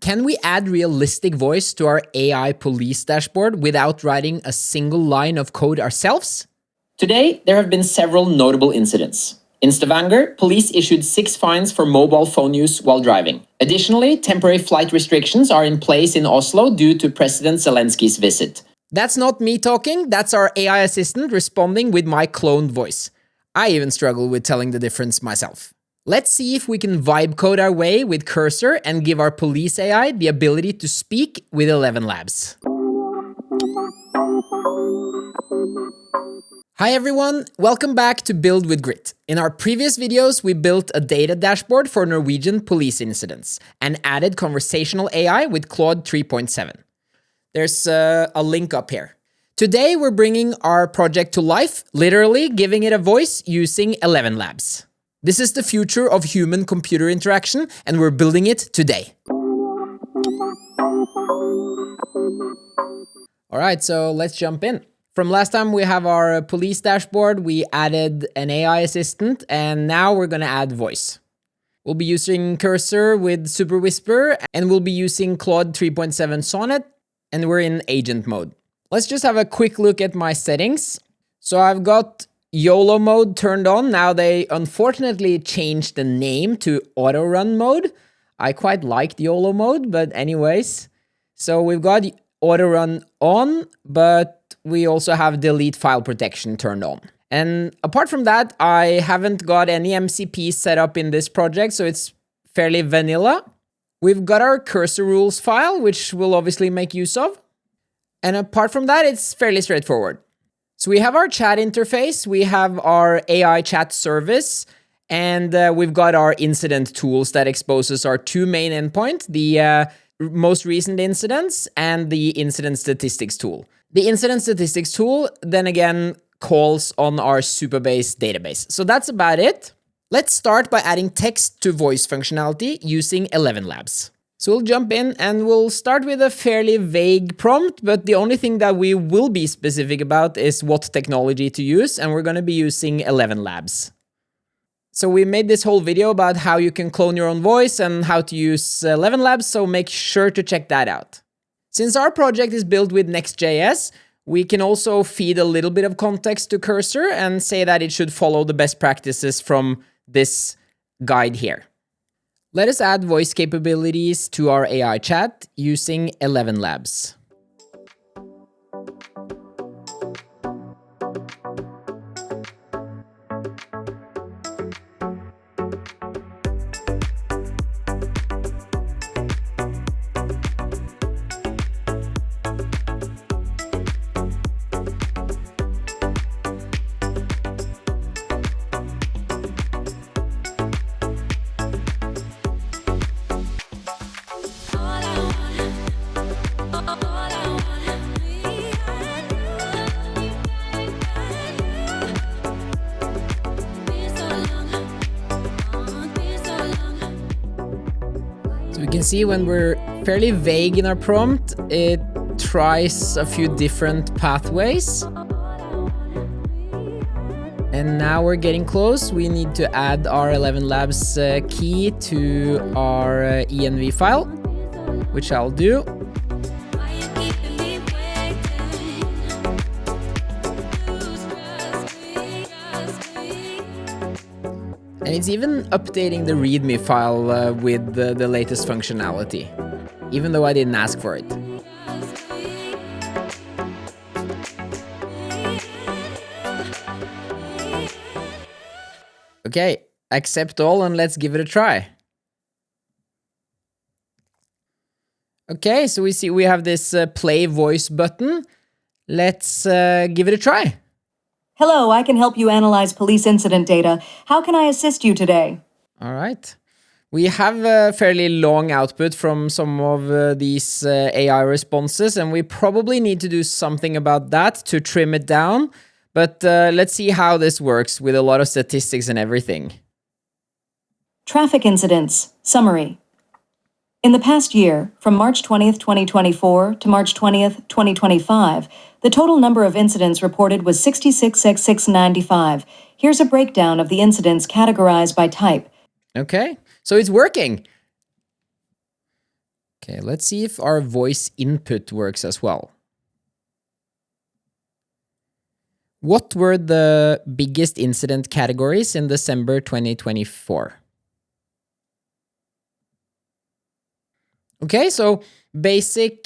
Can we add realistic voice to our AI police dashboard without writing a single line of code ourselves? Today, there have been several notable incidents. In Stavanger, police issued 6 fines for mobile phone use while driving. Additionally, temporary flight restrictions are in place in Oslo due to President Zelensky's visit. That's not me talking, that's our AI assistant responding with my cloned voice. I even struggle with telling the difference myself. Let's see if we can vibe code our way with Cursor and give our police AI the ability to speak with ElevenLabs. Hi everyone, welcome back to Build with Grit. In our previous videos, we built a data dashboard for Norwegian police incidents and added conversational AI with Claude 3.7. There's a link up here. Today, we're bringing our project to life, literally giving it a voice using ElevenLabs. This is the future of human-computer interaction, and we're building it today. All right, so let's jump in. From last time, we have our police dashboard, we added an AI assistant, and now we're gonna add voice. We'll be using Cursor with Super Whisper, and we'll be using Claude 3.7 Sonnet, and we're in agent mode. Let's just have a quick look at my settings. So I've got YOLO mode turned on. Now they unfortunately changed the name to auto run mode. I quite liked YOLO mode, but anyways. So we've got auto run on, but we also have delete file protection turned on. And apart from that, I haven't got any MCP set up in this project, so it's fairly vanilla. We've got our cursor rules file, which we'll obviously make use of. And apart from that, it's fairly straightforward. So we have our chat interface, we have our AI chat service, and we've got our incident tools that exposes our 2 main endpoints, the most recent incidents and the incident statistics tool. The incident statistics tool, then again, calls on our Supabase database. So that's about it. Let's start by adding text to voice functionality using ElevenLabs. So we'll jump in and we'll start with a fairly vague prompt, but the only thing that we will be specific about is what technology to use, and we're going to be using ElevenLabs. So we made this whole video about how you can clone your own voice and how to use ElevenLabs, so make sure to check that out. Since our project is built with Next.js, we can also feed a little bit of context to Cursor and say that it should follow the best practices from this guide here. Let us add voice capabilities to our AI chat using ElevenLabs. We can see when we're fairly vague in our prompt, it tries a few different pathways. And now we're getting close. We need to add our ElevenLabs key to our env file, which I'll do. And it's even updating the README file with the latest functionality, even though I didn't ask for it. Okay, accept all and let's give it a try. Okay, so we see we have this play voice button. Let's give it a try. Hello, I can help you analyze police incident data. How can I assist you today? All right. We have a fairly long output from some of these AI responses, and we probably need to do something about that to trim it down. But let's see how this works with a lot of statistics and everything. Traffic incidents. Summary. In the past year, from March 20th, 2024 to March 20th, 2025, the total number of incidents reported was 66,695. Here's a breakdown of the incidents categorized by type. Okay, so it's working. Okay, let's see if our voice input works as well. What were the biggest incident categories in December 2024? Okay, so basic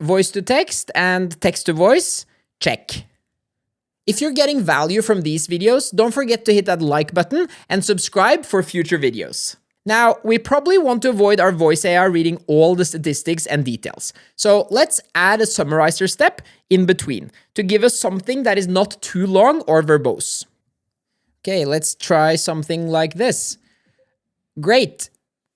voice to text and text to voice, check. If you're getting value from these videos, don't forget to hit that like button and subscribe for future videos. Now, we probably want to avoid our voice AI reading all the statistics and details. So let's add a summarizer step in between to give us something that is not too long or verbose. Okay, let's try something like this. Great.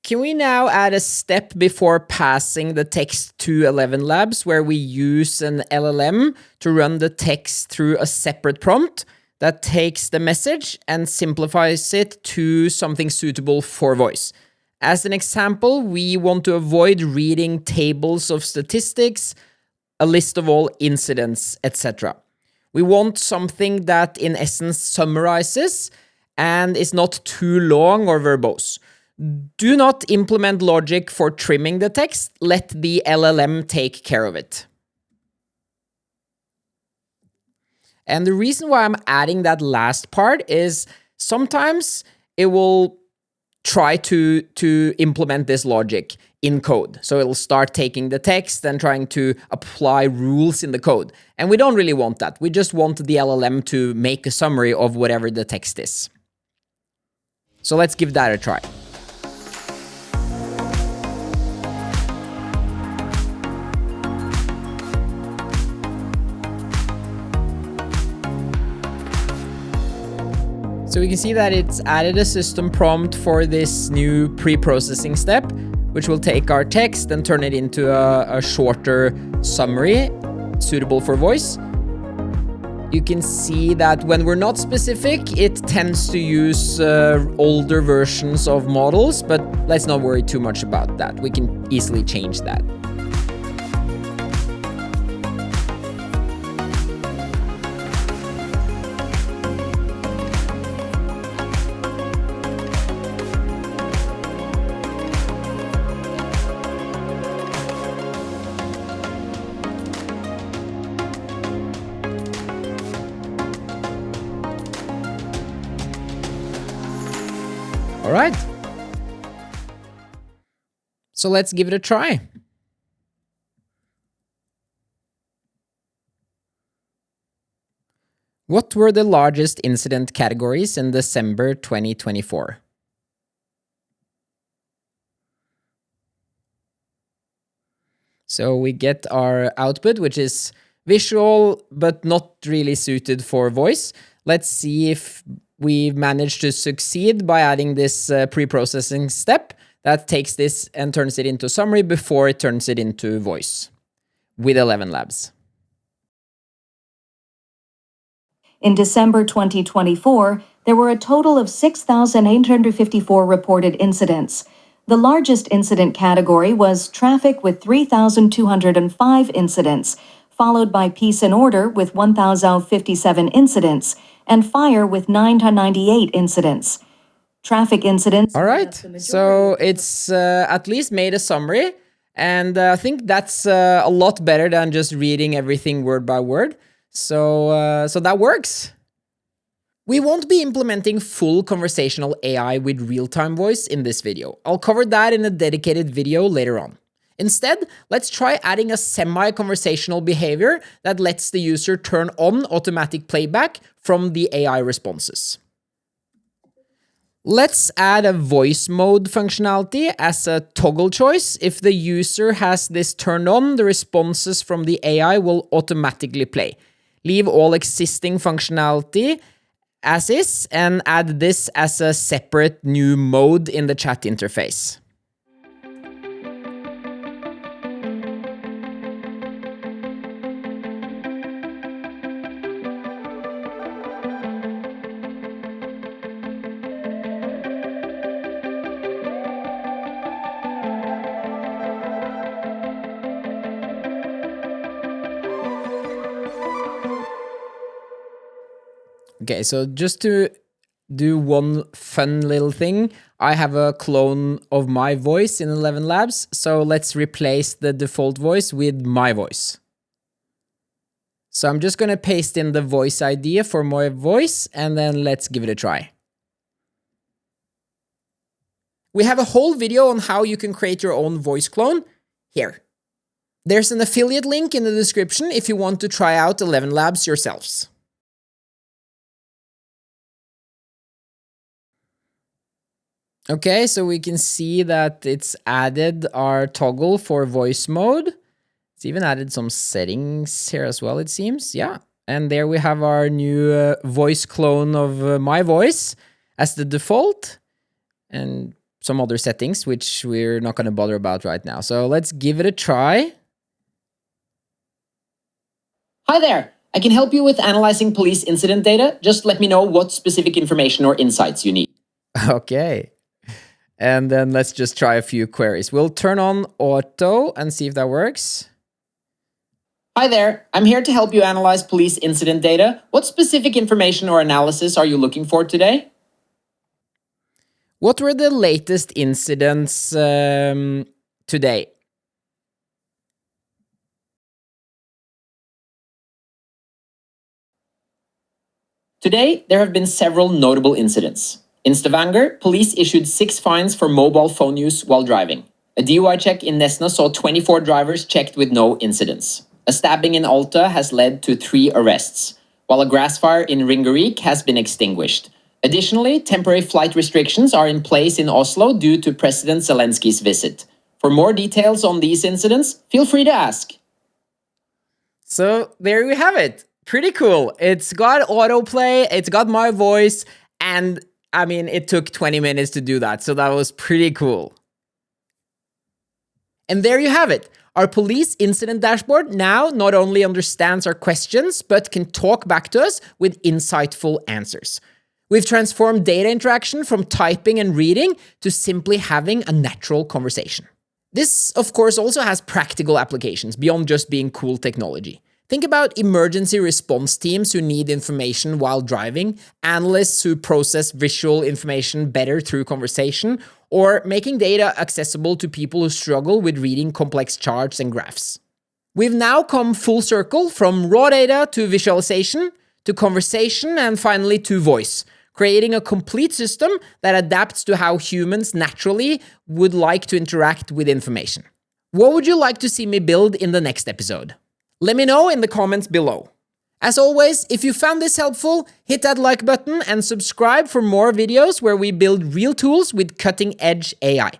Can we now add a step before passing the text to ElevenLabs where we use an LLM to run the text through a separate prompt that takes the message and simplifies it to something suitable for voice? As an example, we want to avoid reading tables of statistics, a list of all incidents, etc. We want something that in essence summarizes and is not too long or verbose. Do not implement logic for trimming the text. Let the LLM take care of it. And the reason why I'm adding that last part is sometimes it will try to implement this logic in code. So it'll start taking the text and trying to apply rules in the code. And we don't really want that. We just want the LLM to make a summary of whatever the text is. So let's give that a try. So we can see that it's added a system prompt for this new pre-processing step, which will take our text and turn it into a shorter summary suitable for voice. You can see that when we're not specific, it tends to use older versions of models, but let's not worry too much about that. We can easily change that. All right. So let's give it a try. What were the largest incident categories in December 2024? So we get our output, which is visual, but not really suited for voice. Let's see if we've managed to succeed by adding this pre-processing step that takes this and turns it into summary before it turns it into voice with ElevenLabs. In December 2024, there were a total of 6,854 reported incidents. The largest incident category was traffic with 3,205 incidents, followed by peace and order with 1,057 incidents, and fire with 998 incidents. Traffic incidents. All right, so it's at least made a summary, and I think that's a lot better than just reading everything word by word. So that works. We won't be implementing full conversational AI with real-time voice in this video. I'll cover that in a dedicated video later on. Instead, let's try adding a semi-conversational behavior that lets the user turn on automatic playback from the AI responses. Let's add a voice mode functionality as a toggle choice. If the user has this turned on, the responses from the AI will automatically play. Leave all existing functionality as is and add this as a separate new mode in the chat interface. Okay, so just to do one fun little thing, I have a clone of my voice in ElevenLabs, so let's replace the default voice with my voice. So I'm just going to paste in the voice idea for my voice, and then let's give it a try. We have a whole video on how you can create your own voice clone here. There's an affiliate link in the description if you want to try out ElevenLabs yourselves. Okay, so we can see that it's added our toggle for voice mode. It's even added some settings here as well, it seems. Yeah. And there we have our new voice clone of my voice as the default, and some other settings, which we're not going to bother about right now. So let's give it a try. Hi there. I can help you with analyzing police incident data. Just let me know what specific information or insights you need. Okay. And then let's just try a few queries. We'll turn on auto and see if that works. Hi there. I'm here to help you analyze police incident data. What specific information or analysis are you looking for today? What were the latest incidents today? Today, there have been several notable incidents. In Stavanger, police issued 6 fines for mobile phone use while driving. A DUI check in Nesna saw 24 drivers checked with no incidents. A stabbing in Alta has led to 3 arrests, while a grass fire in Ringerike has been extinguished. Additionally, temporary flight restrictions are in place in Oslo due to President Zelensky's visit. For more details on these incidents, feel free to ask. So there we have it. Pretty cool. It's got autoplay, it's got my voice, and I mean, it took 20 minutes to do that, so that was pretty cool. And there you have it. Our police incident dashboard now not only understands our questions, but can talk back to us with insightful answers. We've transformed data interaction from typing and reading to simply having a natural conversation. This, of course, also has practical applications beyond just being cool technology. Think about emergency response teams who need information while driving, analysts who process visual information better through conversation, or making data accessible to people who struggle with reading complex charts and graphs. We've now come full circle from raw data to visualization, to conversation, and finally to voice, creating a complete system that adapts to how humans naturally would like to interact with information. What would you like to see me build in the next episode? Let me know in the comments below. As always, if you found this helpful, hit that like button and subscribe for more videos where we build real tools with cutting-edge AI.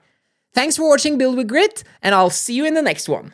Thanks for watching Build with Grit, and I'll see you in the next one.